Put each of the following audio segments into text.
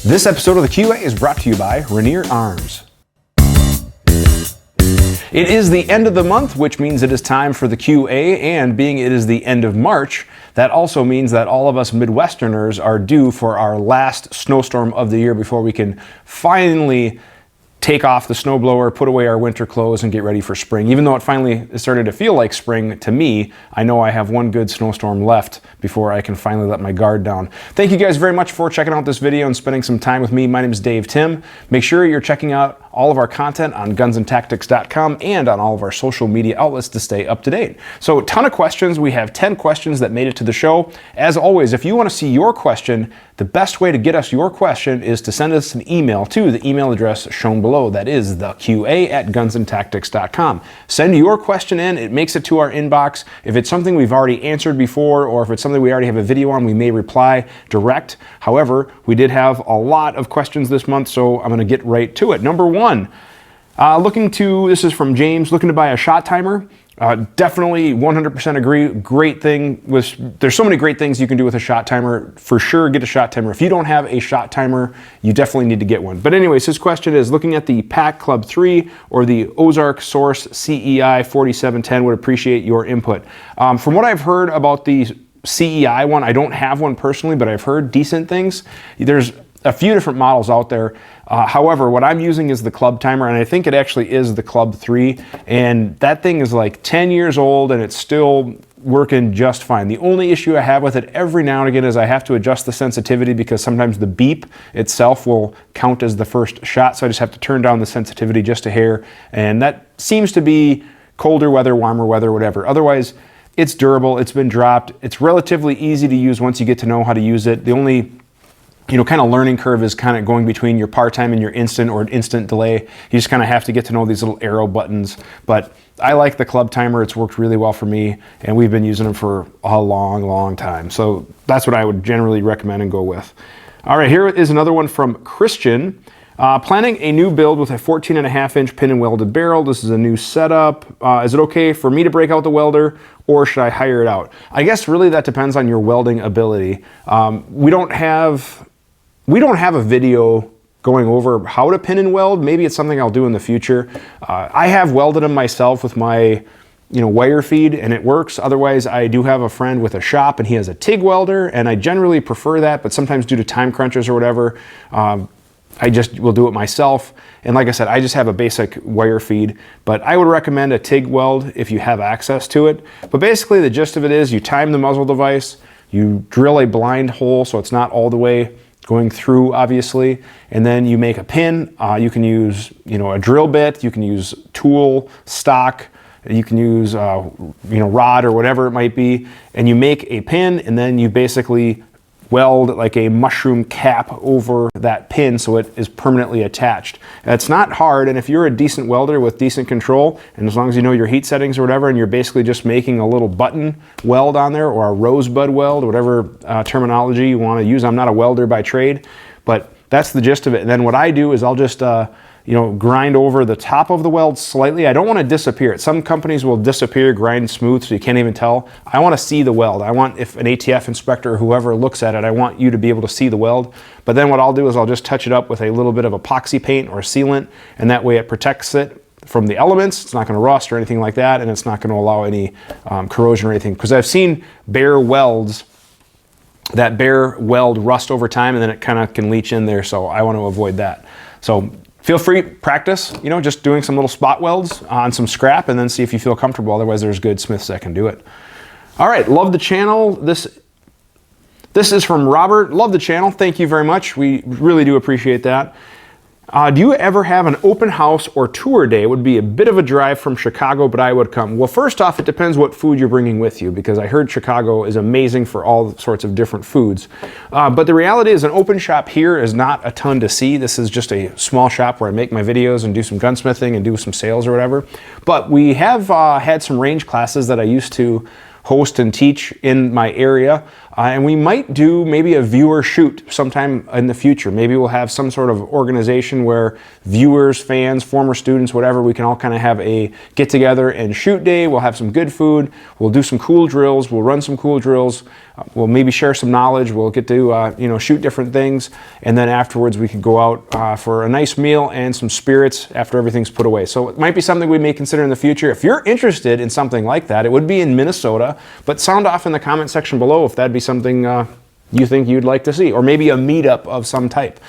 This episode of the QA is brought to you by Rainier Arms. It is the end of the month, which means it is time for the QA, and being it is the end of March, that also means that all of us Midwesterners are due for our last snowstorm of the year before we can finally take off the snowblower, put away our winter clothes, and get ready for spring. Even though it finally started to feel like spring to me, I know I have one good snowstorm left before I can finally let my guard down. Thank you guys very much for checking out this video and spending some time with me. My name is Dave Tim. Make sure you're checking out all of our content on gunsandtactics.com and on all of our social media outlets to stay up to date. So a ton of questions. We have 10 questions that made it to the show. As always, if you want to see your question, the best way to get us your question is to send us an email to the email address shown below. That is theqa@gunsandtactics.com. Send your question in. It makes it to our inbox. If it's something we've already answered before, or if it's something we already have a video on, we may reply direct. However, we did have a lot of questions this month, so I'm going to get right to it. Number one, this is from James, looking to buy a shot timer. Definitely 100% agree. Great thing. There's so many great things you can do with a shot timer. For sure, get a shot timer. If you don't have a shot timer, you definitely need to get one. But anyways, his question is looking at the Pack Club 3 or the Ozark Source CEI 4710. Would appreciate your input. From what I've heard about the CEI one, I don't have one personally, but I've heard decent things. There's a few different models out there. However, what I'm using is the Club Timer, and I think it actually is the Club 3, and that thing is like 10 years old and it's still working just fine. The only issue I have with it every now and again is I have to adjust the sensitivity because sometimes the beep itself will count as the first shot, so I just have to turn down the sensitivity just a hair, and that seems to be colder weather, warmer weather, whatever. Otherwise, it's durable, it's been dropped, it's relatively easy to use once you get to know how to use it. The only kind of learning curve is kind of going between your par time and your instant or instant delay. You just kind of have to get to know these little arrow buttons. But I like the Club Timer. It's worked really well for me, and we've been using them for a long, long time. So that's what I would generally recommend and go with. All right, here is another one from Christian. Planning a new build with a 14.5-inch pin and welded barrel. This is a new setup. Is it okay for me to break out the welder, or should I hire it out? I guess really that depends on your welding ability. We don't have a video going over how to pin and weld. Maybe it's something I'll do in the future. I have welded them myself with my wire feed, and it works. Otherwise, I do have a friend with a shop and he has a TIG welder, and I generally prefer that, but sometimes due to time crunches or whatever, I just will do it myself. And like I said, I just have a basic wire feed, but I would recommend a TIG weld if you have access to it. But basically the gist of it is you time the muzzle device, you drill a blind hole so it's not all the way going through, obviously, and then you make a pin. You can use a drill bit, you can use tool, stock, you can use rod or whatever it might be, and you make a pin, and then you basically weld like a mushroom cap over that pin so it is permanently attached. It's not hard, and if you're a decent welder with decent control, and as long as you know your heat settings or whatever, and you're basically just making a little button weld on there, or a rosebud weld, whatever terminology you want to use. I'm not a welder by trade, but that's the gist of it. And then what I do is I'll just grind over the top of the weld slightly. I don't want to disappear it. Some companies will disappear, grind smooth so you can't even tell. I want to see the weld. I want, if an ATF inspector or whoever looks at it, I want you to be able to see the weld. But then what I'll do is I'll just touch it up with a little bit of epoxy paint or sealant, and that way it protects it from the elements. It's not going to rust or anything like that, and it's not going to allow any corrosion or anything. Because I've seen bare welds, that bare weld rust over time, and then it kind of can leach in there, so I want to avoid that. So feel free, practice, just doing some little spot welds on some scrap, and then see if you feel comfortable. Otherwise, there's good smiths that can do it. All right, love the channel. This is from Robert. Love the channel. Thank you very much. We really do appreciate that. Do you ever have an open house or tour day? It would be a bit of a drive from Chicago, but I would come. Well, first off, it depends what food you're bringing with you, because I heard Chicago is amazing for all sorts of different foods. But the reality is an open shop here is not a ton to see. This is just a small shop where I make my videos and do some gunsmithing and do some sales or whatever. But we have had some range classes that I used to host and teach in my area. And we might do maybe a viewer shoot sometime in the future. Maybe we'll have some sort of organization where viewers, fans, former students, whatever, we can all kind of have a get together and shoot day. We'll have some good food. We'll do some cool drills. We'll run some cool drills. We'll maybe share some knowledge. We'll get to shoot different things. And then afterwards we can go out for a nice meal and some spirits after everything's put away. So it might be something we may consider in the future. If you're interested in something like that, it would be in Minnesota, but sound off in the comment section below if that'd be something you think you'd like to see, or maybe a meetup of some type.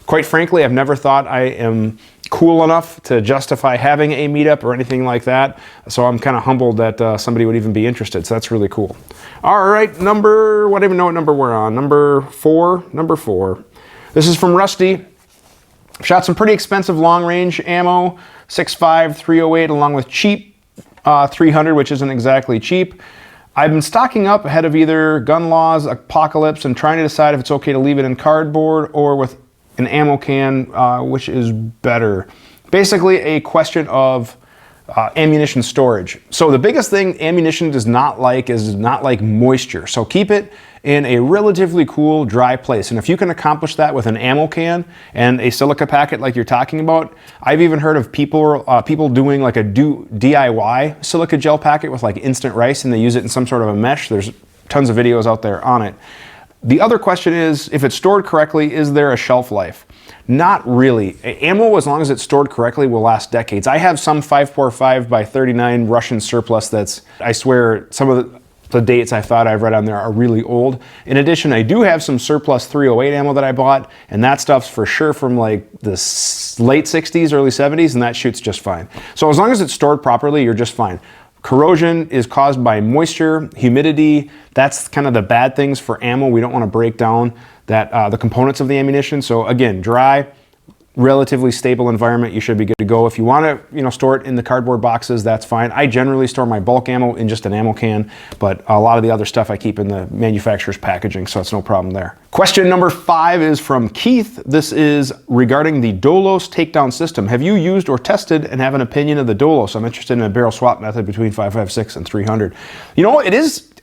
Quite frankly, I've never thought I am cool enough to justify having a meetup or anything like that. So I'm kind of humbled that somebody would even be interested. So that's really cool. All right, I don't even know what number we're on. Number four. This is from Rusty. Shot some pretty expensive long range ammo, 6.5, 308, along with cheap 300, which isn't exactly cheap. I've been stocking up ahead of either gun laws, apocalypse, and trying to decide if it's okay to leave it in cardboard or with an ammo can, which is better. Basically a question of ammunition storage. So the biggest thing ammunition does not like is moisture. So keep it in a relatively cool, dry place. And if you can accomplish that with an ammo can and a silica packet like you're talking about, I've even heard of people doing like a DIY silica gel packet with like instant rice, and they use it in some sort of a mesh. There's tons of videos out there on it. The other question is, if it's stored correctly, is there a shelf life? Not really. Ammo, as long as it's stored correctly, will last decades. I have some 5.45 by 39 Russian surplus that's, I swear, some of the dates I thought I've read on there are really old. In addition, I do have some surplus 308 ammo that I bought, and that stuff's for sure from like the late 60s, early 70s, and that shoots just fine. So as long as it's stored properly, you're just fine. Corrosion is caused by moisture, humidity. That's kind of the bad things for ammo. We don't want to break down the components of the ammunition. So again, dry, relatively stable environment, you should be good to go. If you want to, store it in the cardboard boxes, that's fine. I generally store my bulk ammo in just an ammo can, but a lot of the other stuff I keep in the manufacturer's packaging, so it's no problem there. Question number 5 is from Keith. This is regarding the Dolos Takedown system. Have you used or tested and have an opinion of the Dolos? I'm interested in a barrel swap method between 5.56 and 300.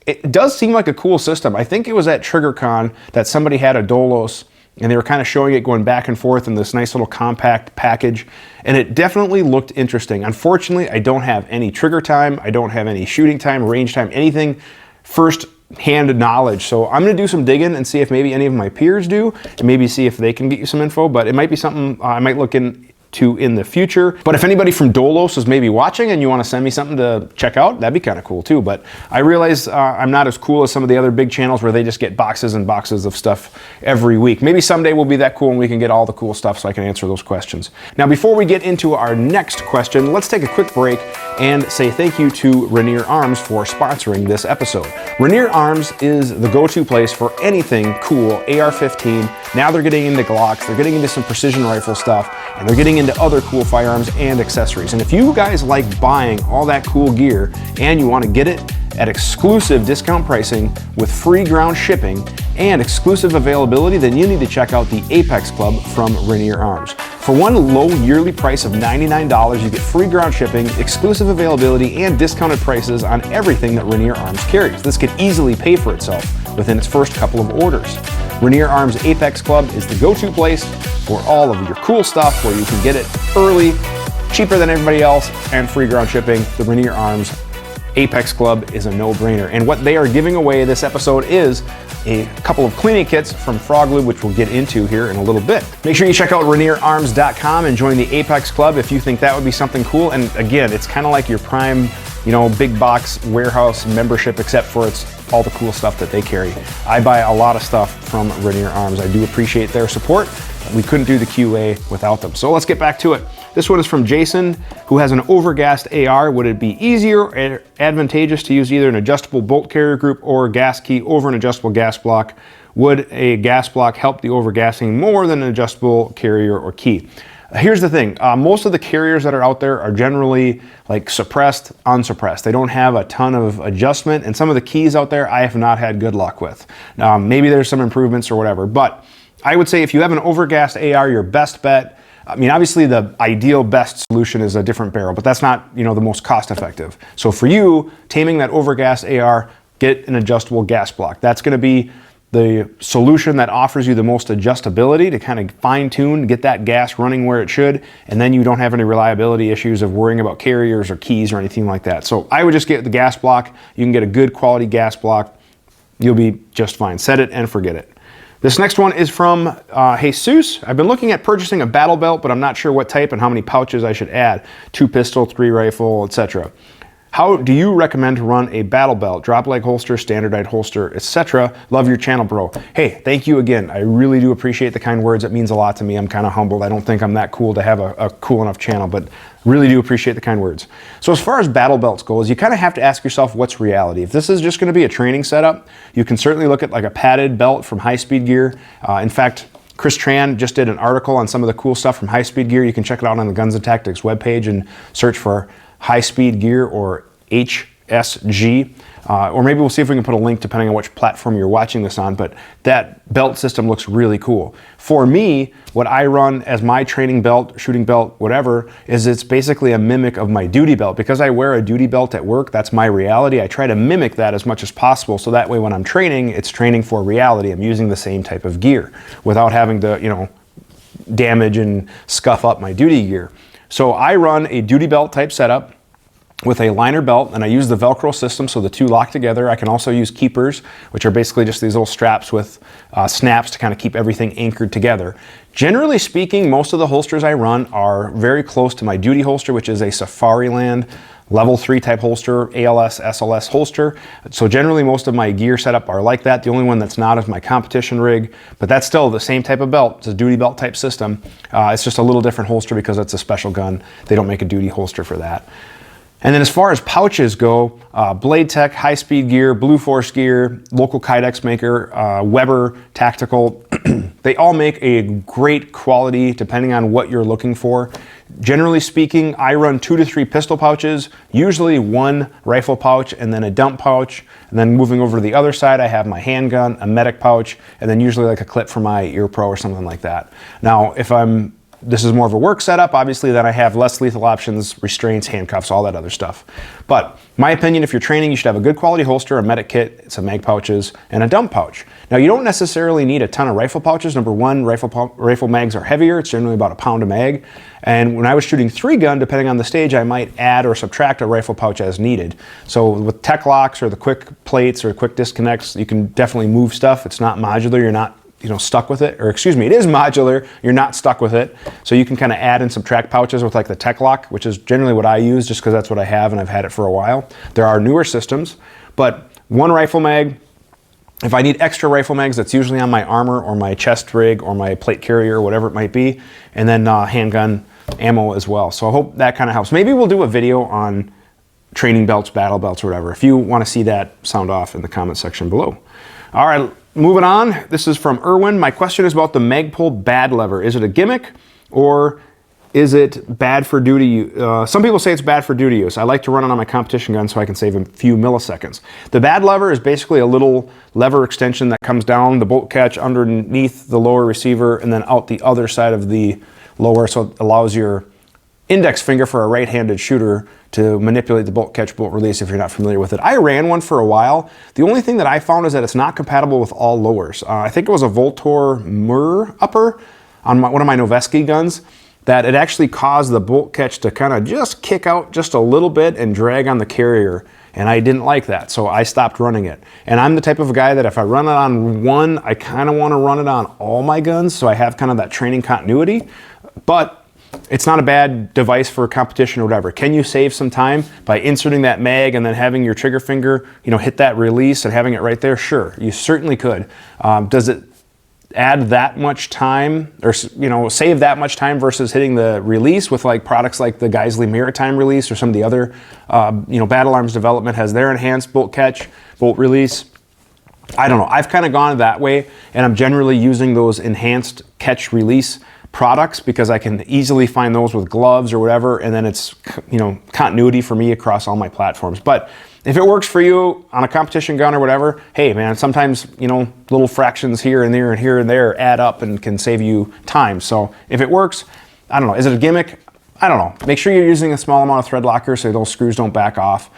It does seem like a cool system. I think it was at TriggerCon that somebody had a Dolos, and they were kind of showing it going back and forth in this nice little compact package, and it definitely looked interesting. Unfortunately, I don't have any trigger time, I don't have any shooting time, range time, anything first-hand knowledge. So I'm gonna do some digging and see if maybe any of my peers do, and maybe see if they can get you some info, but it might be something I might look into in the future. But if anybody from Dolos is maybe watching and you want to send me something to check out, that'd be kind of cool too. But I realize I'm not as cool as some of the other big channels where they just get boxes and boxes of stuff every week. Maybe someday we'll be that cool and we can get all the cool stuff so I can answer those questions. Now, before we get into our next question, let's take a quick break and say thank you to Rainier Arms for sponsoring this episode. Rainier Arms is the go-to place for anything cool AR-15. Now they're getting into Glocks, they're getting into some precision rifle stuff, and they're getting into other cool firearms and accessories. And if you guys like buying all that cool gear and you want to get it at exclusive discount pricing with free ground shipping and exclusive availability, then you need to check out the Apex Club from Rainier Arms. For one low yearly price of $99, you get free ground shipping, exclusive availability, and discounted prices on everything that Rainier Arms carries. This could easily pay for itself within its first couple of orders. Rainier Arms Apex Club is the go-to place for all of your cool stuff, where you can get it early, cheaper than everybody else, and free ground shipping. The Rainier Arms Apex Club is a no-brainer. And what they are giving away this episode is a couple of cleaning kits from Frog Lube, which we'll get into here in a little bit. Make sure you check out RainierArms.com and join the Apex Club if you think that would be something cool. And again, it's kind of like your prime, big box warehouse membership, except for it's all the cool stuff that they carry. I buy a lot of stuff from Rainier Arms. I do appreciate their support. We couldn't do the QA without them. So let's get back to it. This one is from Jason, who has an overgassed AR. Would it be easier or advantageous to use either an adjustable bolt carrier group or gas key over an adjustable gas block? Would a gas block help the overgassing more than an adjustable carrier or key? Here's the thing, most of the carriers that are out there are generally like suppressed, unsuppressed. They don't have a ton of adjustment, and some of the keys out there I have not had good luck with. Maybe there's some improvements or whatever, but I would say if you have an overgassed AR, your best bet, obviously the ideal best solution is a different barrel, but that's not, the most cost effective. So for you, taming that overgassed AR, get an adjustable gas block. That's going to be the solution that offers you the most adjustability to kind of fine tune, get that gas running where it should, and then you don't have any reliability issues of worrying about carriers or keys or anything like that. So I would just get the gas block. You can get a good quality gas block. You'll be just fine. Set it and forget it. This next one is from Jesus. I've been looking at purchasing a battle belt, but I'm not sure what type and how many pouches I should add. 2 pistol, 3 rifle, etc. How do you recommend to run a battle belt? Drop leg holster, standardized holster, etc. Love your channel, bro. Hey, thank you again. I really do appreciate the kind words. It means a lot to me. I'm kind of humbled. I don't think I'm that cool to have a cool enough channel, but really do appreciate the kind words. So as far as battle belts goes, you kind of have to ask yourself what's reality. If this is just going to be a training setup, you can certainly look at like a padded belt from High Speed Gear. In fact, Chris Tran just did an article on some of the cool stuff from High Speed Gear. You can check it out on the Guns and Tactics webpage and search for High Speed Gear or HSG, or maybe we'll see if we can put a link depending on which platform you're watching this on, but that belt system looks really cool. For me, what I run as my training belt, shooting belt, whatever, is it's basically a mimic of my duty belt. Because I wear a duty belt at work, that's my reality. I try to mimic that as much as possible, so that way when I'm training, it's training for reality. I'm using the same type of gear without having to, you know, damage and scuff up my duty gear. So I run a duty belt type setup with a liner belt, and I use the Velcro system so the two lock together. I can also use keepers, which are basically just these little straps with snaps to kind of keep everything anchored together. Generally speaking, most of the holsters I run are very close to my duty holster, which is a Safariland level 3 type holster, ALS, SLS holster. So generally most of my gear setup are like that. The only one that's not is my competition rig, but that's still the same type of belt. It's a duty belt type system. It's just a little different holster because it's a special gun. They don't make a duty holster for that. And then as far as pouches go, Blade Tech, High Speed Gear, Blue Force Gear, local Kydex maker, Weber, Tactical, they all make a great quality depending on what you're looking for. Generally speaking, I run 2 to 3 pistol pouches, usually 1 rifle pouch and then a dump pouch. And then moving over to the other side, I have my handgun, a medic pouch, and then usually like a clip for my ear pro or something like that. Now, if this is more of a work setup, obviously, then I have less lethal options, restraints, handcuffs, all that other stuff. But my opinion, if you're training, you should have a good quality holster, a medic kit, some mag pouches, and a dump pouch. Now, you don't necessarily need a ton of rifle pouches. Number one, rifle mags are heavier. It's generally about a pound a mag. And when I was shooting 3-gun, depending on the stage, I might add or subtract a rifle pouch as needed. So with tech locks or the quick plates or quick disconnects, you can definitely move stuff. It's not modular. You're not stuck with it, or excuse me, it is modular, you're not stuck with it. So you can kind of add and subtract pouches with like the Tech Lock, which is generally what I use just because that's what I have and I've had it for a while. There are newer systems, but 1 rifle mag, if I need extra rifle mags, that's usually on my armor or my chest rig or my plate carrier or whatever it might be, and then handgun ammo as well. So I hope that kind of helps. Maybe we'll do a video on training belts, battle belts, or whatever. If you want to see that, sound off in the comment section below. All right, moving on. This is from Erwin. My question is about the Meg Pull bad lever. Is it a gimmick or is it bad for duty use? Some people say it's bad for duty use. I like to run it on my competition gun so I can save a few milliseconds. The bad lever is basically a little lever extension that comes down the bolt catch underneath the lower receiver and then out the other side of the lower, so it allows your index finger for a right-handed shooter to manipulate the bolt catch, bolt release if you're not familiar with it. I ran one for a while. The only thing that I found is that it's not compatible with all lowers. I think it was a Voltor Mur upper on one of my Noveski guns that it actually caused the bolt catch to kind of just kick out just a little bit and drag on the carrier. And I didn't like that, so I stopped running it. And I'm the type of guy that if I run it on one, I kind of want to run it on all my guns, so I have kind of that training continuity. But it's not a bad device for competition or whatever. Can you save some time by inserting that mag and then having your trigger finger, hit that release and having it right there? Sure, you certainly could. Does it add that much time or, save that much time versus hitting the release with like products like the Geisley Maritime release or some of the other, Battle Arms Development has their enhanced bolt catch, bolt release? I don't know. I've kind of gone that way, and I'm generally using those enhanced catch release products because I can easily find those with gloves or whatever, and then it's continuity for me across all my platforms. But if it works for you on a competition gun or whatever, hey man, sometimes little fractions here and there and here and there add up and can save you time. So if it works, I don't know. Is it a gimmick? I don't know. Make sure you're using a small amount of thread locker so those screws don't back off.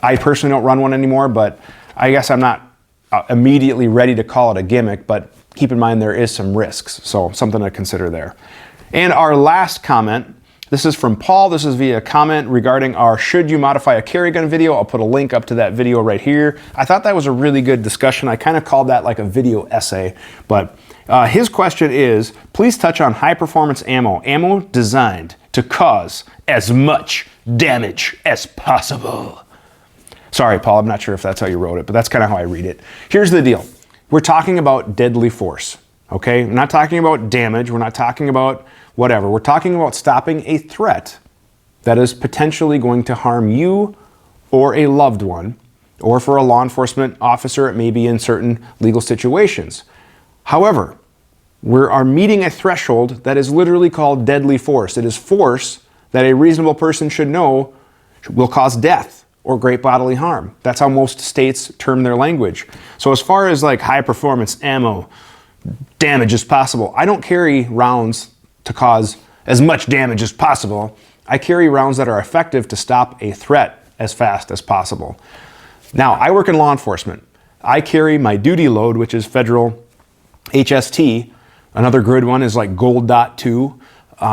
I personally don't run one anymore, but I guess I'm not immediately ready to call it a gimmick, but keep in mind there is some risks, so something to consider there. And our last comment, this is from Paul. This is via comment regarding our should you modify a carry gun video. I'll put a link up to that video right here. I thought that was a really good discussion. I kind of called that like a video essay, but his question is, please touch on high performance ammo designed to cause as much damage as possible. Sorry, Paul, I'm not sure if that's how you wrote it, but that's kind of how I read it. Here's the deal. We're talking about deadly force, okay? We're not talking about damage. We're not talking about whatever. We're talking about stopping a threat that is potentially going to harm you or a loved one, or for a law enforcement officer, it may be in certain legal situations. However, we are meeting a threshold that is literally called deadly force. It is force that a reasonable person should know will cause death or great bodily harm. That's how most states term their language. So as far as like high performance ammo, damage as possible, I don't carry rounds to cause as much damage as possible. I carry rounds that are effective to stop a threat as fast as possible. Now, I work in law enforcement. I carry my duty load, which is federal HST. Another good one is like Gold Dot 2.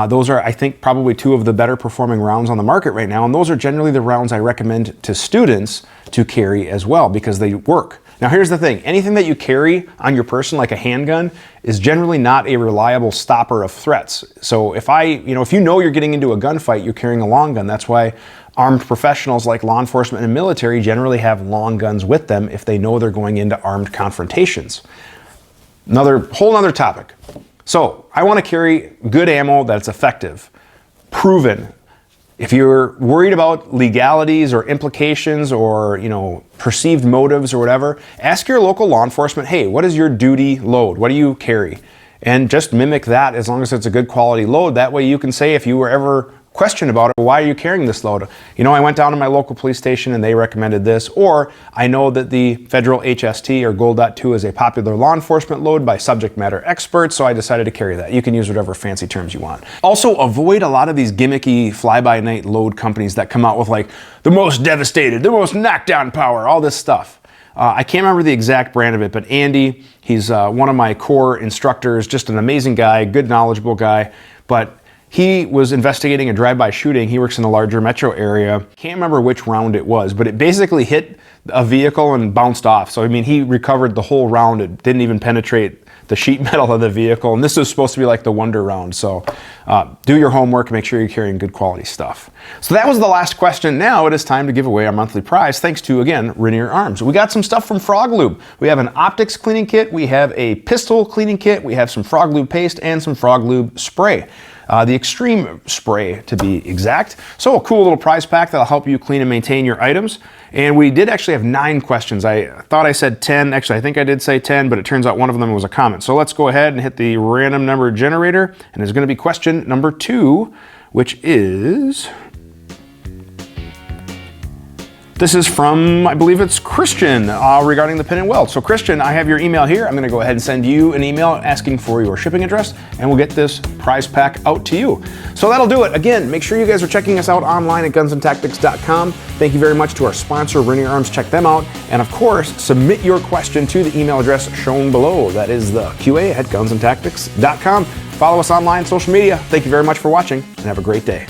Those are, I think, probably two of the better performing rounds on the market right now, and those are generally the rounds I recommend to students to carry as well because they work. Now here's the thing, anything that you carry on your person like a handgun is generally not a reliable stopper of threats. So if you know you're getting into a gunfight, you're carrying a long gun. That's why armed professionals like law enforcement and military generally have long guns with them if they know they're going into armed confrontations. Whole nother topic. So I want to carry good ammo that's effective, proven. If you're worried about legalities or implications or perceived motives or whatever, ask your local law enforcement, hey, what is your duty load? What do you carry? And just mimic that as long as it's a good quality load. That way you can say if you were ever questioned about it, why are you carrying this load? I went down to my local police station and they recommended this, or I know that the federal HST or Gold Dot 2 is a popular law enforcement load by subject matter experts, so I decided to carry that. You can use whatever fancy terms you want. Also, avoid a lot of these gimmicky fly-by-night load companies that come out with like the most devastated, the most knockdown power, all this stuff. I can't remember the exact brand of it, but Andy, he's one of my core instructors, just an amazing guy, good, knowledgeable guy, but he was investigating a drive-by shooting. He works in a larger metro area. Can't remember which round it was, but it basically hit a vehicle and bounced off. So, he recovered the whole round. It didn't even penetrate the sheet metal of the vehicle. And this is supposed to be like the wonder round. So do your homework, make sure you're carrying good quality stuff. So that was the last question. Now it is time to give away our monthly prize, thanks to, again, Rainier Arms. We got some stuff from Frog Lube. We have an optics cleaning kit. We have a pistol cleaning kit. We have some Frog Lube paste and some Frog Lube spray. The Extreme Spray to be exact. So a cool little prize pack that'll help you clean and maintain your items. And we did actually have 9 questions. I thought I said 10. Actually, I think I did say 10, but it turns out one of them was a comment. So let's go ahead and hit the random number generator. And it's going to be question number 2, which is... This is from, I believe it's Christian, regarding the pin and weld. So Christian, I have your email here. I'm gonna go ahead and send you an email asking for your shipping address, and we'll get this prize pack out to you. So that'll do it. Again, make sure you guys are checking us out online at gunsandtactics.com. Thank you very much to our sponsor, Rainier Arms. Check them out. And of course, submit your question to the email address shown below. That is the QA at gunsandtactics.com. Follow us online, social media. Thank you very much for watching, and have a great day.